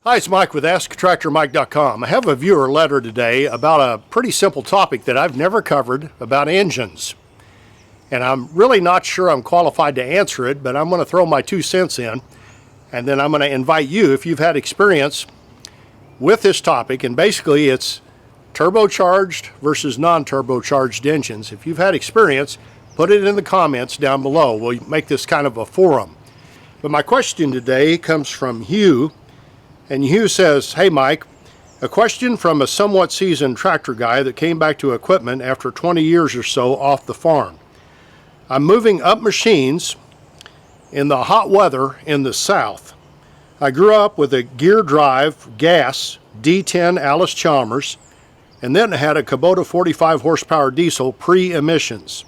Hi, it's Mike with AskTractorMike.com. I have a viewer letter today about a pretty simple topic that I've never covered about engines. And I'm really not sure I'm qualified to answer it, but I'm going to throw my 2 cents in. And then I'm going to invite you, if you've had experience with this topic, and basically it's turbocharged versus non-turbocharged engines. If you've had experience, put it in the comments down below. We'll make this kind of a forum. But my question today comes from Hugh. And Hugh says, "Hey Mike, a question from a somewhat seasoned tractor guy that came back to equipment after 20 years or so off the farm. I'm moving up machines in the hot weather in the south. I grew up with a gear drive gas D10 Alice Chalmers and then had a Kubota 45 horsepower diesel pre-emissions.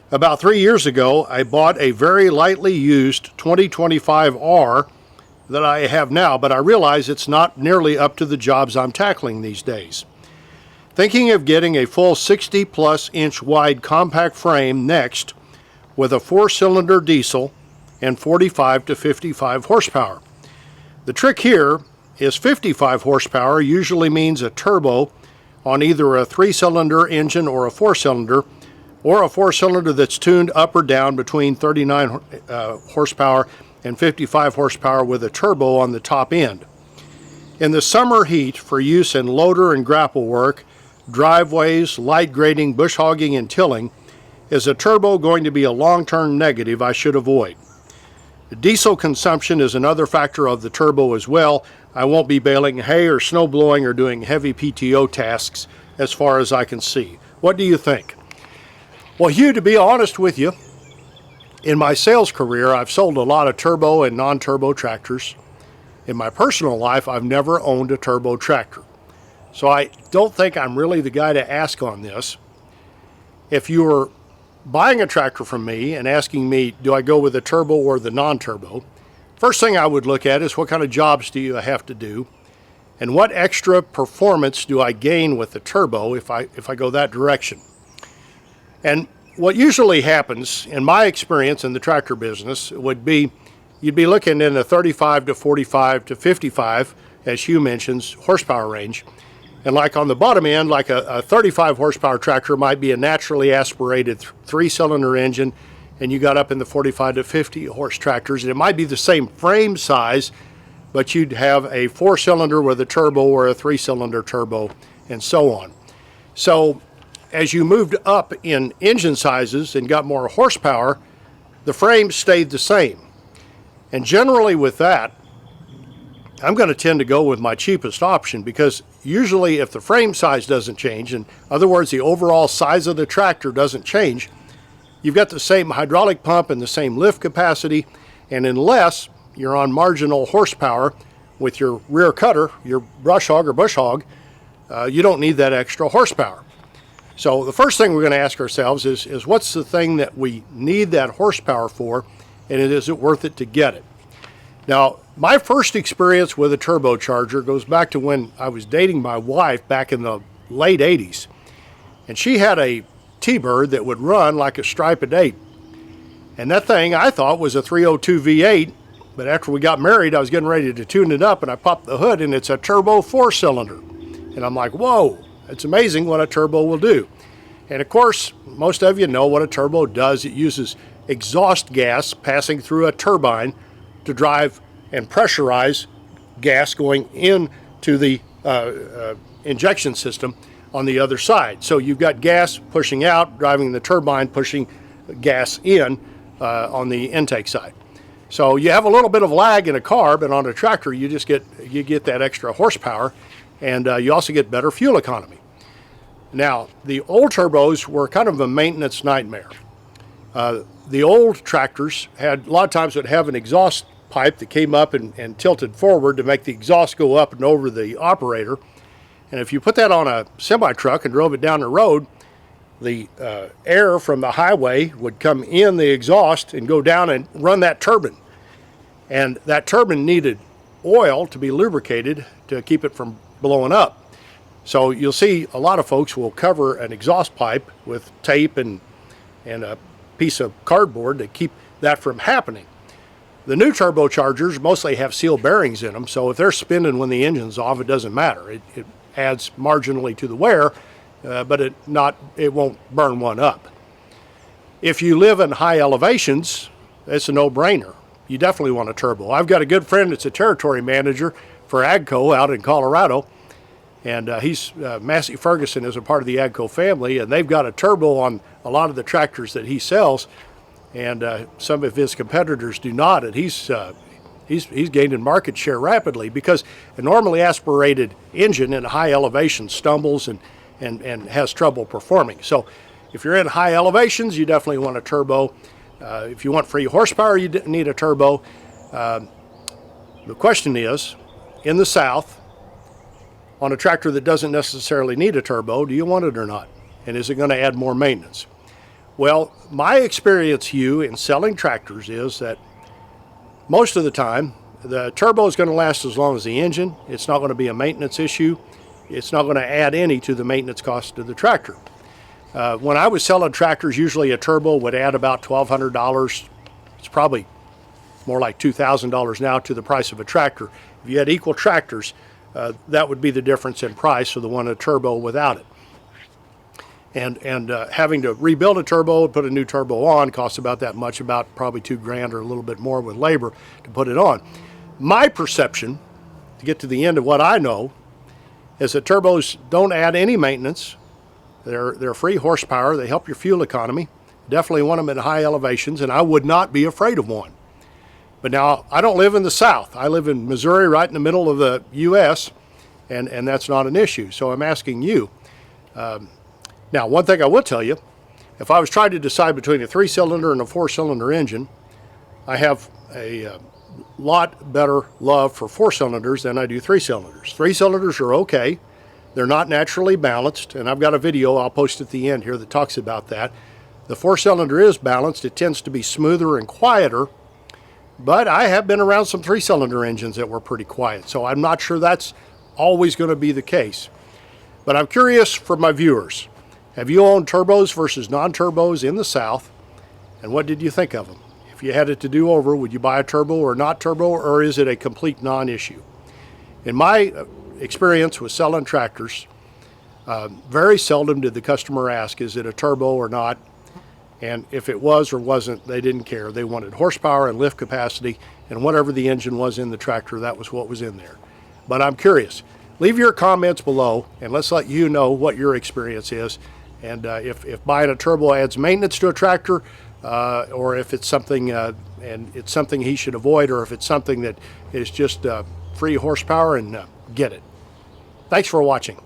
About 3 years ago, I bought a very lightly used 2025R that I have now, but I realize it's not nearly up to the jobs I'm tackling these days. Thinking of getting a full 60+ inch wide compact frame next with a 4-cylinder diesel and 45 to 55 horsepower. The trick here is 55 horsepower usually means a turbo on either a 3-cylinder engine or a 4-cylinder, or a 4-cylinder that's tuned up or down between 39 horsepower and 55 horsepower with a turbo on the top end. In the summer heat for use in loader and grapple work, driveways, light grading, bush hogging, and tilling, is a turbo going to be a long-term negative I should avoid? The diesel consumption is another factor of the turbo as well. I won't be baling hay or snow blowing or doing heavy PTO tasks as far as I can see. What do you think?" Well, Hugh, to be honest with you, in my sales career, I've sold a lot of turbo and non-turbo tractors. In my personal life, I've never owned a turbo tractor. So I don't think I'm really the guy to ask on this. If you were buying a tractor from me and asking me, do I go with the turbo or the non-turbo? First thing I would look at is what kind of jobs do you have to do? And what extra performance do I gain with the turbo if I go that direction? And what usually happens, in my experience in the tractor business, would be you'd be looking in a 35 to 45 to 55, as Hugh mentions, horsepower range. And like on the bottom end, like a 35 horsepower tractor might be a naturally aspirated 3-cylinder engine, and you got up in the 45 to 50 horse tractors, and it might be the same frame size, but you'd have a 4-cylinder with a turbo or a 3-cylinder turbo, and so on. So as you moved up in engine sizes and got more horsepower, the frame stayed the same. And generally with that, I'm going to tend to go with my cheapest option, because usually if the frame size doesn't change, in other words, the overall size of the tractor doesn't change, you've got the same hydraulic pump and the same lift capacity, and unless you're on marginal horsepower with your rear cutter, your brush hog or bush hog, you don't need that extra horsepower. So the first thing we're going to ask ourselves is what's the thing that we need that horsepower for, and is it worth it to get it? Now, my first experience with a turbocharger goes back to when I was dating my wife back in the late 80s. And she had a T-Bird that would run like a striped 8. And that thing I thought was a 302 V8, but after we got married, I was getting ready to tune it up, and I popped the hood, and it's a turbo 4-cylinder. And I'm like, whoa, it's amazing what a turbo will do. And of course, most of you know what a turbo does. It uses exhaust gas passing through a turbine to drive and pressurize gas going into the injection system on the other side. So you've got gas pushing out, driving the turbine, pushing gas in on the intake side. So you have a little bit of lag in a car, but on a tractor you just get that extra horsepower, and you also get better fuel economy. Now, the old turbos were kind of a maintenance nightmare. The old tractors had, a lot of times would have an exhaust pipe that came up and tilted forward to make the exhaust go up and over the operator. And if you put that on a semi-truck and drove it down the road, the air from the highway would come in the exhaust and go down and run that turbine. And that turbine needed oil to be lubricated to keep it from blowing up. So you'll see a lot of folks will cover an exhaust pipe with tape and a piece of cardboard to keep that from happening. The new turbochargers mostly have sealed bearings in them, so if they're spinning when the engine's off, it doesn't matter. It adds marginally to the wear, but it won't burn one up. If you live in high elevations, it's a no-brainer. You definitely want a turbo. I've got a good friend that's a territory manager for AGCO out in Colorado, and Massey Ferguson is a part of the AGCO family, and they've got a turbo on a lot of the tractors that he sells, and some of his competitors do not, and he's gaining market share rapidly because a normally aspirated engine in a high elevation stumbles and has trouble performing. So if you're in high elevations, you definitely want a turbo. If you want free horsepower, you need a turbo. The question is, in the South, on a tractor that doesn't necessarily need a turbo, do you want it or not? And is it going to add more maintenance? Well, my experience, Hugh, in selling tractors is that most of the time, the turbo is going to last as long as the engine. It's not going to be a maintenance issue. It's not going to add any to the maintenance cost of the tractor. When I was selling tractors, usually a turbo would add about $1,200. It's probably more like $2,000 now to the price of a tractor. If you had equal tractors, that would be the difference in price of the one a turbo without it. And having to rebuild a turbo and put a new turbo on costs about that much, about probably $2,000 or a little bit more with labor to put it on. My perception, to get to the end of what I know, is that turbos don't add any maintenance. They're free horsepower. They help your fuel economy. Definitely want them at high elevations, and I would not be afraid of one. But now, I don't live in the South. I live in Missouri, right in the middle of the U.S., and that's not an issue. So I'm asking you. Now, one thing I will tell you, if I was trying to decide between a 3-cylinder and a 4-cylinder engine, I have a lot better love for 4-cylinders than I do 3-cylinders. 3-cylinders are okay. They're not naturally balanced, and I've got a video I'll post at the end here that talks about that. The 4-cylinder is balanced. It tends to be smoother and quieter, but I have been around some 3-cylinder engines that were pretty quiet, so I'm not sure that's always going to be the case. But I'm curious for my viewers. Have you owned turbos versus non-turbos in the South, and what did you think of them? If you had it to do over, would you buy a turbo or not turbo, or is it a complete non-issue? In my experience with selling tractors, very seldom did the customer ask, is it a turbo or not? And if it was or wasn't, they didn't care. They wanted horsepower and lift capacity, and whatever the engine was in the tractor, that was what was in there. But I'm curious. Leave your comments below, and let's let you know what your experience is. And if buying a turbo adds maintenance to a tractor, or if it's something and it's something he should avoid, or if it's something that is just free horsepower, and get it. Thanks for watching.